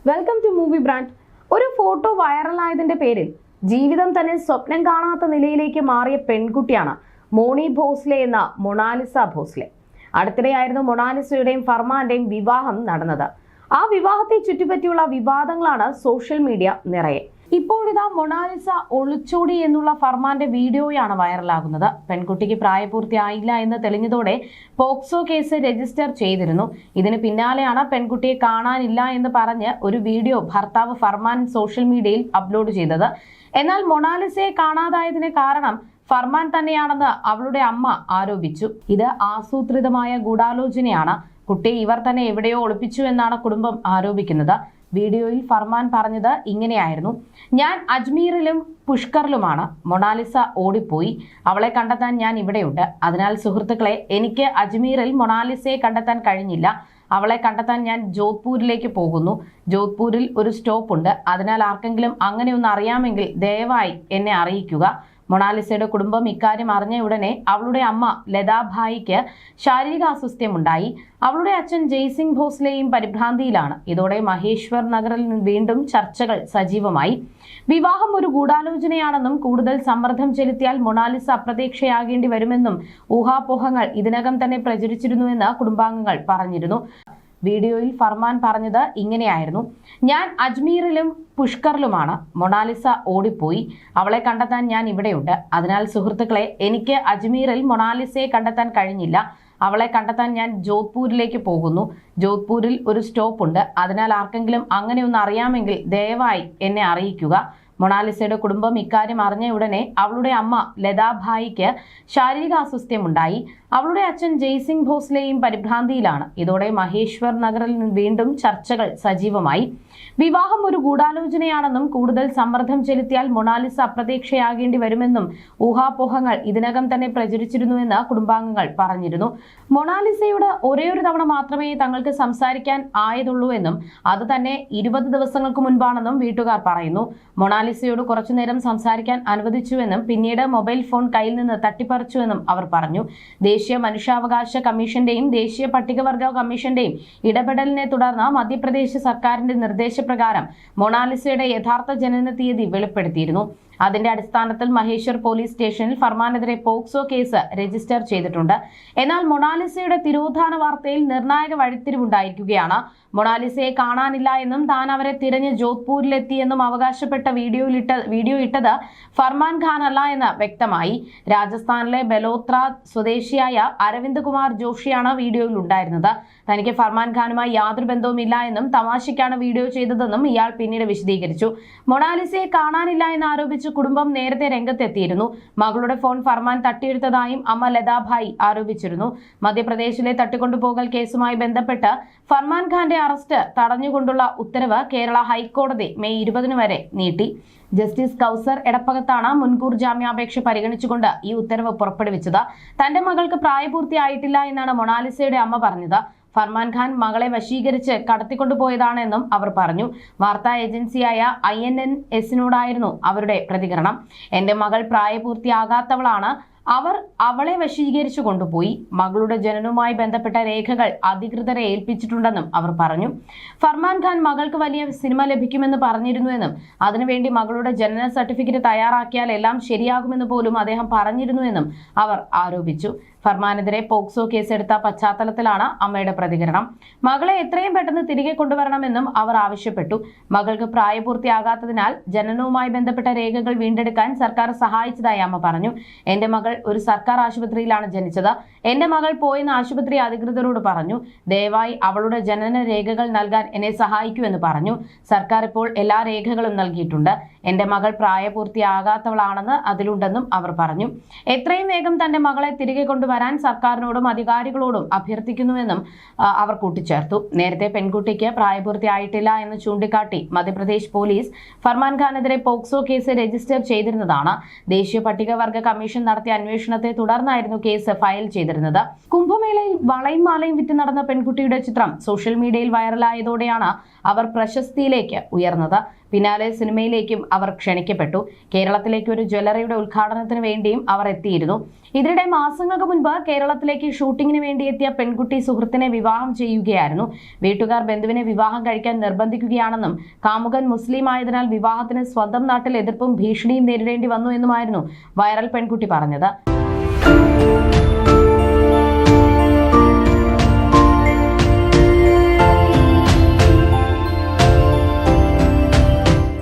Welcome to movie brand. ഒരു photo വൈറലായതിന്റെ പേരിൽ ജീവിതം തന്നെ സ്വപ്നം കാണാത്ത നിലയിലേക്ക് മാറിയ പെൺകുട്ടിയാണ് മോണി ഭോസ്ലെ എന്ന മൊണാലിസ ഭോസ്ലെ. അടുത്തിടെയായിരുന്നു മൊണാലിസയുടെയും ഫർമാന്റെയും വിവാഹം നടന്നത്. ആ വിവാഹത്തെ ചുറ്റിപ്പറ്റിയുള്ള വിവാദങ്ങളാണ് സോഷ്യൽ മീഡിയ നിറയെ. ഇപ്പോഴിതാ മൊണാലിസ ഒളിച്ചോടി എന്നുള്ള ഫർമാന്റെ വീഡിയോയാണ് വൈറലാകുന്നത്. പെൺകുട്ടിക്ക് പ്രായപൂർത്തിയായില്ല എന്ന് തെളിഞ്ഞതോടെ പോക്സോ കേസ് രജിസ്റ്റർ ചെയ്തിരുന്നു. ഇതിന് പിന്നാലെയാണ് പെൺകുട്ടിയെ കാണാനില്ല എന്ന് പറഞ്ഞ് ഒരു വീഡിയോ ഭർത്താവ് ഫർമാൻ സോഷ്യൽ മീഡിയയിൽ അപ്ലോഡ് ചെയ്തത്. എന്നാൽ മൊണാലിസയെ കാണാതായതിന് കാരണം ഫർമാൻ തന്നെയാണെന്ന് അവളുടെ അമ്മ ആരോപിച്ചു. ഇത് ആസൂത്രിതമായ ഗൂഢാലോചനയാണ്. കുട്ടിയെ ഇവർ തന്നെ എവിടെയോ ഒളിപ്പിച്ചു എന്നാണ് കുടുംബം ആരോപിക്കുന്നത്. വീഡിയോയിൽ ഫർമാൻ പറഞ്ഞത് ഇങ്ങനെയായിരുന്നു: ഞാൻ അജ്മീറിലും പുഷ്കറിലുമാണ്. മൊണാലിസ ഓടിപ്പോയി. അവളെ കണ്ടെത്താൻ ഞാൻ ഇവിടെയുണ്ട്. അതിനാൽ സുഹൃത്തുക്കളെ, എനിക്ക് അജ്മീറിൽ മൊണാലിസയെ കണ്ടെത്താൻ കഴിഞ്ഞില്ല. അവളെ കണ്ടെത്താൻ ഞാൻ ജോധ്പൂരിലേക്ക് പോകുന്നു. ജോധ്പൂരിൽ ഒരു സ്റ്റോപ്പ് ഉണ്ട്. അതിനാൽ ആർക്കെങ്കിലും അങ്ങനെയൊന്ന് അറിയാമെങ്കിൽ ദയവായി എന്നെ അറിയിക്കുക. മൊണാലിസയുടെ കുടുംബം ഇക്കാര്യം അറിഞ്ഞ ഉടനെ അവളുടെ അമ്മ ലതാഭായിക്ക് ശാരീരിക അസ്വസ്ഥ്യമുണ്ടായി. അവളുടെ അച്ഛൻ ജയ്സിംഗ് ഭോസ്ലെയും പരിഭ്രാന്തിയിലാണ്. ഇതോടെ മഹേശ്വർ നഗറിൽ വീണ്ടും ചർച്ചകൾ സജീവമായി. വിവാഹം ഒരു ഗൂഢാലോചനയാണെന്നും കൂടുതൽ സമ്മർദ്ദം ചെലുത്തിയാൽ മൊണാലിസ അപ്രത്യക്ഷയാകേണ്ടി വരുമെന്നും ഊഹാപോഹങ്ങൾ ഇതിനകം തന്നെ പ്രചരിച്ചിരുന്നുവെന്ന് കുടുംബാംഗങ്ങൾ പറഞ്ഞിരുന്നു. വീഡിയോയിൽ ഫർമാൻ പറഞ്ഞത് ഇങ്ങനെയായിരുന്നു: ഞാൻ അജ്മീറിലും പുഷ്കറിലുമാണ്. മൊണാലിസ ഓടിപ്പോയി. അവളെ കണ്ടെത്താൻ ഞാൻ ഇവിടെയുണ്ട്. അതിനാൽ സുഹൃത്തുക്കളെ, എനിക്ക് അജ്മീറിൽ മൊണാലിസയെ കണ്ടെത്താൻ കഴിഞ്ഞില്ല. അവളെ കണ്ടെത്താൻ ഞാൻ ജോധ്പൂരിലേക്ക് പോകുന്നു. ജോധ്പൂരിൽ ഒരു സ്റ്റോപ്പ് ഉണ്ട്. അതിനാൽ ആർക്കെങ്കിലും അങ്ങനെയൊന്ന് അറിയാമെങ്കിൽ ദയവായി എന്നെ അറിയിക്കുക. മൊണാലിസയുടെ കുടുംബം ഇക്കാര്യം അറിഞ്ഞ ഉടനെ അവളുടെ അമ്മ ലതാഭായിക്ക് ശാരീരിക അസ്വസ്ഥ്യമുണ്ടായി. അവളുടെ അച്ഛൻ ജയ്സിംഗ് ഭോസ്ലെയും പരിഭ്രാന്തിയിലാണ്. ഇതോടെ മഹേശ്വർ നഗറിൽ വീണ്ടും ചർച്ചകൾ സജീവമായി. വിവാഹം ഒരു ഗൂഢാലോചനയാണെന്നും കൂടുതൽ സമ്മർദ്ദം ചെലുത്തിയാൽ മൊണാലിസ അപ്രത്യക്ഷയാകേണ്ടി വരുമെന്നും ഊഹാപോഹങ്ങൾ ഇതിനകം തന്നെ പ്രചരിച്ചിരുന്നുവെന്ന് കുടുംബാംഗങ്ങൾ പറഞ്ഞിരുന്നു. മൊണാലിസയോട് ഒരേയൊരു തവണ മാത്രമേ തങ്ങൾക്ക് സംസാരിക്കാൻ ആയതുള്ളൂ എന്നും അത് തന്നെ 20 ദിവസങ്ങൾക്ക് മുൻപാണെന്നും വീട്ടുകാർ പറയുന്നു. മൊണാലിസയോട് കുറച്ചുനേരം സംസാരിക്കാൻ അനുവദിച്ചുവെന്നും പിന്നീട് മൊബൈൽ ഫോൺ കയ്യിൽ നിന്ന് തട്ടിപ്പറിച്ചുവെന്നും അവർ പറഞ്ഞു. ദേശീയ മനുഷ്യാവകാശ കമ്മീഷന്റെയും ദേശീയ പട്ടികവർഗ കമ്മീഷന്റെയും ഇടപെടലിനെ തുടർന്ന് മധ്യപ്രദേശ് സർക്കാരിന്റെ നിർദ്ദേശപ്രകാരം മൊണാലിസയുടെ യഥാർത്ഥ ജനന തീയതി വെളിപ്പെടുത്തിയിരുന്നു. അതിന്റെ അടിസ്ഥാനത്തിൽ മഹേശ്വർ പോലീസ് സ്റ്റേഷനിൽ ഫർമാനെതിരെ പോക്സോ കേസ് രജിസ്റ്റർ ചെയ്തിട്ടുണ്ട്. എന്നാൽ മൊണാലിസയുടെ തിരോധാന വാർത്തയിൽ നിർണായക വഴിത്തിരിവുണ്ടായിരിക്കുകയാണ്. മൊണാലിസയെ കാണാനില്ല എന്നും താൻ അവരെ തിരഞ്ഞ് ജോധ്പൂരിലെത്തിയെന്നും അവകാശപ്പെട്ട വീഡിയോ ഇട്ടത് ഫർമാൻ ഖാൻ അല്ല എന്ന് വ്യക്തമായി. രാജസ്ഥാനിലെ ബലോത്ര സ്വദേശിയായ അരവിന്ദ് കുമാർ ജോഷിയാണ് വീഡിയോയിൽ ഉണ്ടായിരുന്നത്. തനിക്ക് ഫർമാൻ ഖാനുമായി യാതൊരു ബന്ധവുമില്ല എന്നും തമാശയ്ക്കാണ് വീഡിയോ ചെയ്തതെന്നും ഇയാൾ പിന്നീട് വിശദീകരിച്ചു. മൊണാലിസയെ കാണാനില്ല എന്ന് ആരോപിച്ച് കുടുംബം നേരത്തെ രംഗത്തെത്തിയിരുന്നു. മകളുടെ ഫോൺ ഫർമാൻ തട്ടിയെടുത്തതായും അമ്മ ലതാഭായി ആരോപിച്ചിരുന്നു. മധ്യപ്രദേശിലെ തട്ടിക്കൊണ്ടുപോകൽ കേസുമായി ബന്ധപ്പെട്ട് ഫർമാൻ ഖാന്റെ അറസ്റ്റ് തടഞ്ഞുകൊണ്ടുള്ള ഉത്തരവ് കേരള ഹൈക്കോടതി മെയ് 20 വരെ നീട്ടി. ജസ്റ്റിസ് കൗസർ എടപ്പകത്താണ് മുൻകൂർ ജാമ്യാപേക്ഷ പരിഗണിച്ചുകൊണ്ട് ഈ ഉത്തരവ് പുറപ്പെടുവിച്ചത്. തന്റെ മകൾക്ക് പ്രായപൂർത്തിയായിട്ടില്ല എന്നാണ് മൊണാലിസയുടെ അമ്മ പറഞ്ഞത്. ഫർമാൻ ഖാൻ മകളെ വശീകരിച്ച് കടത്തിക്കൊണ്ടുപോയതാണെന്നും അവർ പറഞ്ഞു. വാർത്താ ഏജൻസിയായ INNS-നോടായിരുന്നു അവരുടെ പ്രതികരണം. എന്റെ മകൾ പ്രായപൂർത്തിയാകാത്തവളാണ്. അവർ അവളെ വശീകരിച്ചു കൊണ്ടുപോയി. മകളുടെ ജനനവുമായി ബന്ധപ്പെട്ട രേഖകൾ അധികൃതരെ ഏൽപ്പിച്ചിട്ടുണ്ടെന്നും അവർ പറഞ്ഞു. ഫർമാൻ ഖാൻ മകൾക്ക് വലിയ സിനിമ ലഭിക്കുമെന്ന് പറഞ്ഞിരുന്നുവെന്നും അതിനുവേണ്ടി മകളുടെ ജനന സർട്ടിഫിക്കറ്റ് തയ്യാറാക്കിയാൽ എല്ലാം ശരിയാകുമെന്ന് പോലും അദ്ദേഹം പറഞ്ഞിരുന്നുവെന്നും അവർ ആരോപിച്ചു. ഫർമാനെതിരെ പോക്സോ കേസെടുത്ത പശ്ചാത്തലത്തിലാണ് അമ്മയുടെ പ്രതികരണം. മകളെ എത്രയും പെട്ടെന്ന് തിരികെ കൊണ്ടുവരണമെന്നും അവർ ആവശ്യപ്പെട്ടു. മകൾക്ക് പ്രായപൂർത്തിയാകാത്തതിനാൽ ജനനവുമായി ബന്ധപ്പെട്ട രേഖകൾ വീണ്ടെടുക്കാൻ സർക്കാർ സഹായിച്ചതായി അമ്മ പറഞ്ഞു. എന്റെ മകൾ ഒരു സർക്കാർ ആശുപത്രിയിലാണ് ജനിച്ചത്. എന്റെ മകൾ പോയെന്ന് ആശുപത്രി അധികൃതരോട് പറഞ്ഞു. ദയവായി അവളുടെ ജനന രേഖകൾ നൽകാൻ എന്നെ സഹായിക്കൂ എന്ന് പറഞ്ഞു. സർക്കാർ ഇപ്പോൾ എല്ലാ രേഖകളും നൽകിയിട്ടുണ്ട്. എന്റെ മകൾ പ്രായപൂർത്തിയാകാത്തവളാണെന്ന് അതിലുണ്ടെന്നും അവർ പറഞ്ഞു. എത്രയും വേഗം തന്റെ മകളെ തിരികെ കൊണ്ടുവരാൻ സർക്കാരിനോടും അധികാരികളോടും അഭ്യർത്ഥിക്കുന്നുവെന്നും അവർ കൂട്ടിച്ചേർത്തു. നേരത്തെ പെൺകുട്ടിക്ക് പ്രായപൂർത്തിയായിട്ടില്ല എന്ന് ചൂണ്ടിക്കാട്ടി മധ്യപ്രദേശ് പോലീസ് ഫർമാൻ ഖാനെതിരെ പോക്സോ കേസ് രജിസ്റ്റർ ചെയ്തിരുന്നതാണ്. ദേശീയ പട്ടികവർഗ കമ്മീഷൻ നടത്തിയ അന്വേഷണത്തെ തുടർന്നായിരുന്നു കേസ് ഫയൽ ചെയ്തിരുന്നത്. കുംഭമേളയിൽ വളയും മാലയും വിറ്റ് നടന്ന പെൺകുട്ടിയുടെ ചിത്രം സോഷ്യൽ മീഡിയയിൽ വൈറലായതോടെയാണ് അവർ പ്രശസ്തിയിലേക്ക് ഉയർന്നത്. പിന്നാലെ സിനിമയിലേക്കും അവർ ക്ഷണിക്കപ്പെട്ടു. കേരളത്തിലേക്ക് ഒരു ജ്വല്ലറിയുടെ ഉദ്ഘാടനത്തിന് വേണ്ടിയും അവർ എത്തിയിരുന്നു. ഇതിനിടെ മാസങ്ങൾക്ക് മുൻപ് കേരളത്തിലേക്ക് ഷൂട്ടിങ്ങിന് വേണ്ടി എത്തിയ പെൺകുട്ടി സുഹൃത്തിനെ വിവാഹം ചെയ്യുകയായിരുന്നു. വീട്ടുകാർ ബന്ധുവിനെ വിവാഹം കഴിക്കാൻ നിർബന്ധിക്കുകയാണെന്നും കാമുകൻ മുസ്ലിം ആയതിനാൽ വിവാഹത്തിന് സ്വന്തം നാട്ടിൽ എതിർപ്പും ഭീഷണിയും നേരിടേണ്ടി വന്നു എന്നുമായിരുന്നു വൈറൽ പെൺകുട്ടി പറഞ്ഞത്.